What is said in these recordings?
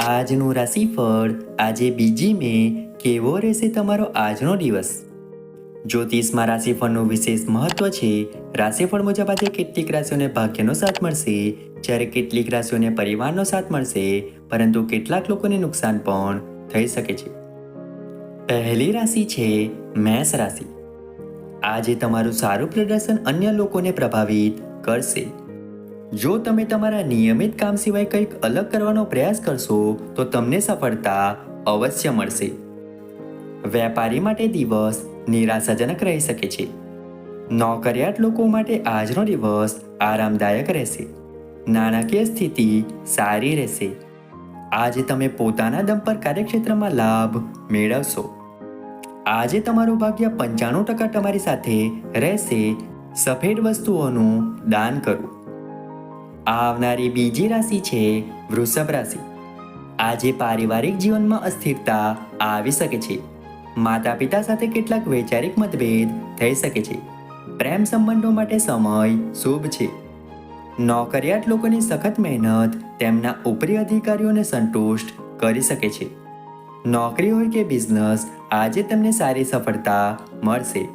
આજનું રાશિફળ આજે 2 મે કેવો રહેશે તમારો આજનો દિવસ? જ્યોતિષમાં રાશિફળનું વિશેષ મહત્વ છે. રાશિફળ મુજબ આજે કેટલીક રાશિઓને ભાગ્યનો સાથ મળશે, જ્યારે કેટલીક રાશિઓને પરિવારનો સાથ મળશે, પરંતુ કેટલાક લોકોને નુકસાન પણ થઈ શકે છે. પહેલી રાશિ છે મેષ રાશિ. આજે તમારું સારું પ્રદર્શન અન્ય લોકોને પ્રભાવિત કરશે. જો તમે તમારા નિયમિત કામ સિવાય કંઈક અલગ કરવાનો પ્રયાસ કરશો તો તમને સફળતા અવશ્ય મળશે. વેપારી માટે દિવસ નિરાશાજનક રહી શકે છે. નોકરિયાત લોકો માટે આજનો દિવસ આરામદાયક રહેશે. નાણાકીય સ્થિતિ સારી રહેશે. આજે તમે પોતાના દમ પર કાર્યક્ષેત્રમાં લાભ મેળવશો. આજે તમારું ભાગ્ય 95% તમારી સાથે રહેશે. સફેદ વસ્તુઓનું દાન કરો. આવનારી બીજી રાશિ છે વૃષભ રાશિ. આજે પારિવારિક જીવનમાં અસ્થિરતા આવી શકે છે. માતા પિતા સાથે કેટલાક વૈચારિક મતભેદ થઈ શકે છે. પ્રેમ સંબંધો માટે સમય શુભ છે. નોકરિયાત લોકોની સખત મહેનત તેમના ઉપરી અધિકારીઓને સંતુષ્ટ કરી શકે છે. નોકરી હોય કે બિઝનેસ, આજે તમને સારી સફળતા મળશે.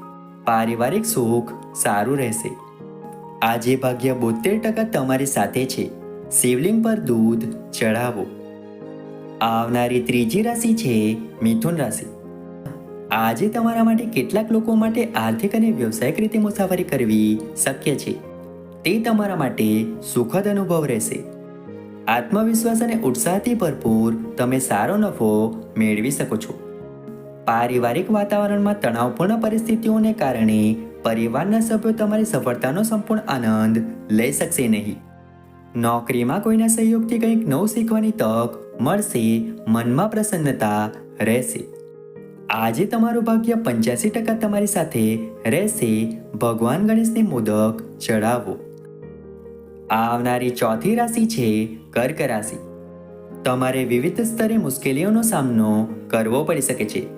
પારિવારિક સુખ સારું રહેશે. આજે ભાગ્ય 72% તમારી સાથે છે. શિવલિંગ પર દૂધ ચઢાવો. આવનારી ત્રીજી રાશિ છે મિથુન રાશિ. આજે તમારા માટે કેટલાક લોકો માટે આર્થિક અને વ્યવસાયિક રીતે મુસાફરી કરવી શક્ય છે. તે તમારા માટે સુખદ અનુભવ રહેશે. આત્મવિશ્વાસ અને ઉત્સાહથી ભરપૂર તમે સારો નફો મેળવી શકો છો. પારિવારિક વાતાવરણમાં તણાવપૂર્ણ પરિસ્થિતિઓને કારણે પરિવારના સભ્યો તમારી સફળતાનો સંપૂર્ણ આનંદ લઈ શકશે નહીં. નોકરીમાં કોઈના સહયોગથી કંઈક નવું શીખવાની તક મળશે. મનમાં પ્રસન્નતા રહેશે. આજે તમારું ભાગ્ય 85% તમારી સાથે રહેશે. ભગવાન ગણેશને મોદક ચઢાવો. આવનારી ચોથી રાશિ છે કર્ક રાશિ. તમારે વિવિધ સ્તરે મુશ્કેલીઓનો સામનો કરવો પડી શકે છે.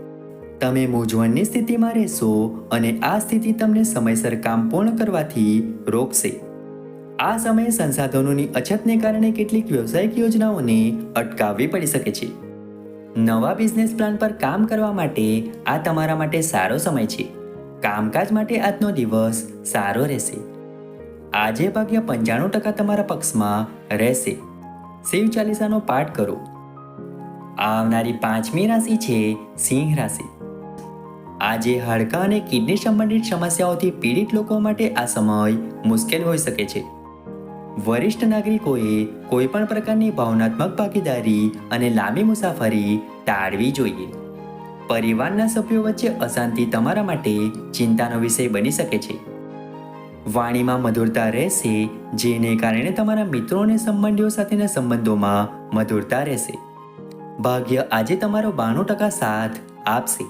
તમે મૂંઝવણની સ્થિતિમાં રહેશો અને આ સ્થિતિ તમને સમયસર કામ પૂર્ણ કરવાથી રોકશે. આ સમયે સંસાધનોની અછતને કારણે કેટલીક વ્યવસાયિક યોજનાઓને અટકાવવી પડી શકે છે. નવા બિઝનેસ પ્લાન પર કામ કરવા માટે આ તમારા માટે સારો સમય છે. કામકાજ માટે આજનો દિવસ સારો રહેશે. આજે ભાગ્ય 95% તમારા પક્ષમાં રહેશે. શિવ ચાલીસાનો પાઠ કરો. આવનારી પાંચમી રાશિ છે સિંહ રાશિ. આજે હાડકાં અને કિડની સંબંધિત સમસ્યાઓથી પીડિત લોકો માટે આ સમય મુશ્કેલ હોઈ શકે છે. વરિષ્ઠ નાગરિકોએ કોઈ પણ પ્રકારની ભાવનાત્મક ભાગીદારી અને લાંબી મુસાફરી ટાળવી જોઈએ. પરિવારના સભ્યો વચ્ચે અશાંતિ તમારા માટે ચિંતાનો વિષય બની શકે છે. વાણીમાં મધુરતા રહેશે, જેને કારણે તમારા મિત્રો અને સંબંધીઓ સાથેના સંબંધોમાં મધુરતા રહેશે. ભાગ્ય આજે તમારો 92% સાથ આપશે.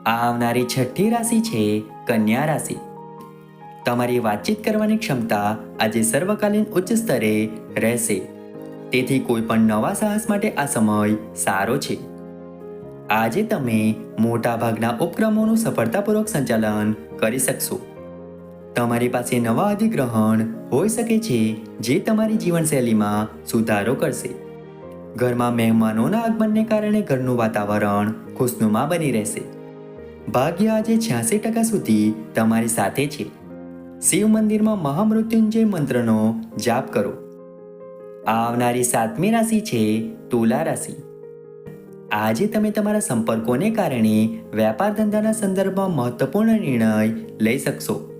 આવનારી છઠ્ઠી રાશિ છે કન્યા રાશિ. તમારી વાતચીત કરવાની ક્ષમતા આજે સર્વકાલીન ઉચ્ચ સ્તરે રહેશે. તેથી કોઈ પણ નવા સાહસ માટે આ સમય સારો છે. આજે તમે મોટાભાગના ઉપક્રમોનું સફળતાપૂર્વક સંચાલન કરી શકશો. તમારી પાસે નવા અધિગ્રહણ હોઈ શકે છે, જે તમારી જીવનશૈલીમાં સુધારો કરશે. ઘરમાં મહેમાનોના આગમનને કારણે ઘરનું વાતાવરણ ખુશનુમા બની રહેશે. ભાગ્ય આજે 86% સુધી તમારી સાથે છે. શિવ મંદિરમાં મહામૃત્યુંજય મંત્રનો જાપ કરો. આવનારી સાતમી રાશિ છે તુલા રાશિ. આજે તમે તમારા સંપર્કોને કારણે વેપાર ધંધાના સંદર્ભમાં મહત્વપૂર્ણ નિર્ણય લઈ શકશો.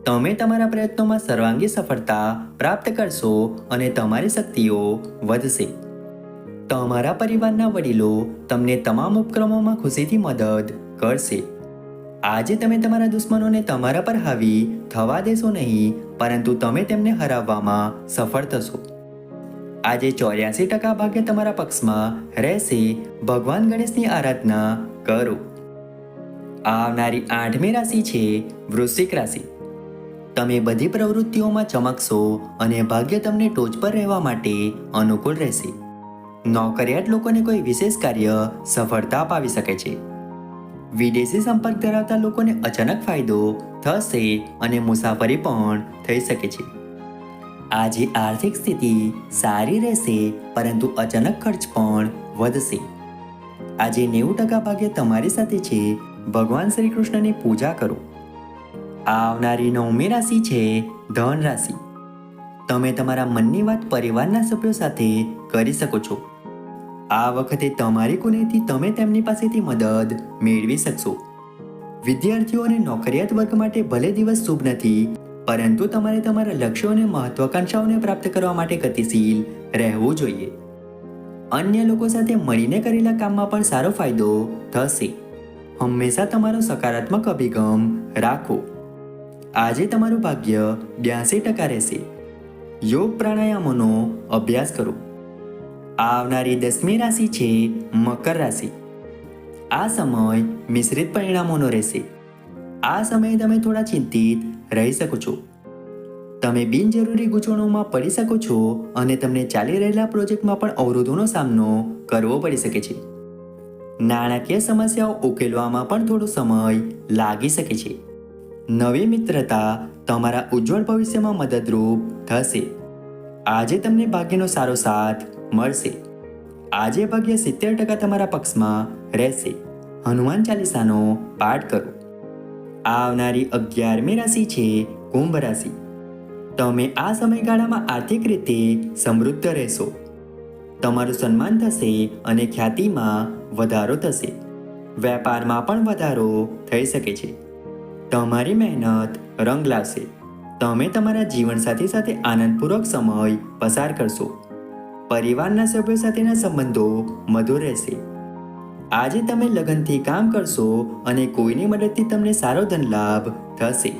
તમે તમારા પ્રયત્નોમાં સર્વાંગી સફળતા પ્રાપ્ત કરશો અને તમારી શક્તિઓ વધશે. તમારા પરિવારના વડીલો તમને તમામ ઉપક્રમોમાં ખુશીથી મદદ કરશે. આજે તમે તમારા દુશ્મનોને તમારા પર હાવી થવા દેશો નહીં, પરંતુ તમે તેમને હરાવવામાં સફળ થશો. આજે 84% ભાગ્ય તમારા પક્ષમાં રહેશે. ભગવાન ગણેશની આરાધના કરો. આવનારી આઠમી રાશિ છે વૃશ્ચિક રાશિ. તમે બધી પ્રવૃત્તિઓમાં ચમકશો અને ભાગ્ય તમને ટોચ પર રહેવા માટે અનુકૂળ રહેશે. નોકરિયાત લોકોને કોઈ વિશેષ કાર્ય સફળતા અપાવી શકે છે. વિદેશી સંપર્ક ધરાવતા લોકોને અચાનક ફાયદો થશે અને મુસાફરી પણ થઈ શકે છે. આજે આર્થિક સ્થિતિ સારી રહેશે, પરંતુ અચાનક ખર્ચ પણ વધશે. આજે 90% ભાગ્ય તમારી સાથે છે. ભગવાન શ્રી કૃષ્ણની પૂજા કરો. આવનારી 9મી રાશિ છે ધન રાશિ. તમે તમારા મનની વાત પરિવારના સભ્યો સાથે કરી શકો છો. આ વખતે તમારી કુનેથી તમે તેમની પાસેથી મદદ મેળવી શકશો. વિદ્યાર્થીઓ અને નોકરિયાત વર્ગ માટે ભલે દિવસ શુભ નથી, પરંતુ તમારે તમારા લક્ષ્યો અને મહત્વાકાંક્ષાઓને પ્રાપ્ત કરવા માટે ગતિશીલ રહેવું જોઈએ. અન્ય લોકો સાથે મળીને કરેલા કામમાં પણ સારો ફાયદો થશે. હંમેશા તમારો સકારાત્મક અભિગમ રાખો. આજે તમારું ભાગ્ય 82% રહેશે. યોગ પ્રાણાયામોનો અભ્યાસ કરો. આવનારી 10મી રાશિ છે મકર રાશિ. આ સમય મિશ્રિત પરિણામોનો રહેશે. આ સમયે તમે થોડા ચિંતિત રહી શકો છો. તમે બિનજરૂરી ગૂંચવણોમાં પડી શકો છો અને તમને ચાલી રહેલા પ્રોજેક્ટમાં પણ અવરોધોનો સામનો કરવો પડી શકે છે. નાણાકીય સમસ્યાઓ ઉકેલવામાં પણ થોડો સમય લાગી શકે છે. નવી મિત્રતા તમારા ઉજ્જવળ ભવિષ્યમાં મદદરૂપ થશે. આજે તમને ભાગ્યનો સારો સાથ મળશે. આજે ભાગ્ય 70% તમારા પક્ષમાં રહેશે. હનુમાન ચાલીસાનો પાઠ કરો. આવનારી 11મી રાશિ છે કુંભ રાશિ. તમે આ સમયગાળામાં આર્થિક રીતે સમૃદ્ધ રહેશો. તમારું સન્માન થશે અને ખ્યાતિમાં વધારો થશે. વેપારમાં પણ વધારો થઈ શકે છે. તમારી મહેનત રંગ લાવશે. તમે તમારા જીવનસાથી સાથે આનંદપૂર્વક સમય પસાર કરશો. પરિવારના સભ્યો સાથેના સંબંધો મધુર રહેશે. આજે તમે લગનથી કામ કરશો અને કોઈની મદદથી તમને સારો ધન લાભ થશે.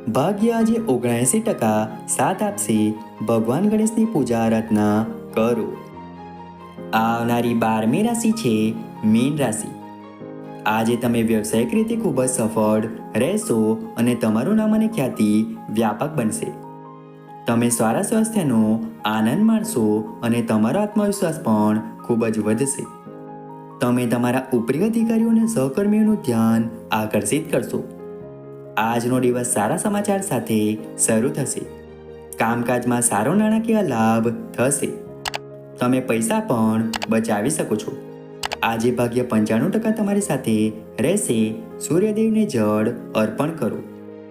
ભાગ્ય આજે 79% સાથ આપશે. ભગવાન ગણેશની પૂજા આરાધના કરો. આવનારી 12મી રાશિ છે મીન રાશિ. આજે તમે વ્યવસાયિક રીતે ખૂબ જ સફળ રહેશો અને તમારું નામ અને ખ્યાતિ વ્યાપક બનશે. તમે સારા સ્વાસ્થ્યનો આનંદ માણશો અને તમારો આત્મવિશ્વાસ પણ ખૂબ જ વધશે. તમે તમારા ઉપરી અધિકારીઓ અને સહકર્મીઓનું ધ્યાન આકર્ષિત કરશો. આજનો દિવસ સારા સમાચાર સાથે શરૂ થશે. કામકાજમાં સારો નાણાકીય લાભ થશે. તમે પૈસા પણ બચાવી શકો છો. આજે ભાગ્ય 95% તમારી સાથે રહેશે. સૂર્યદેવને જળ અર્પણ કરો.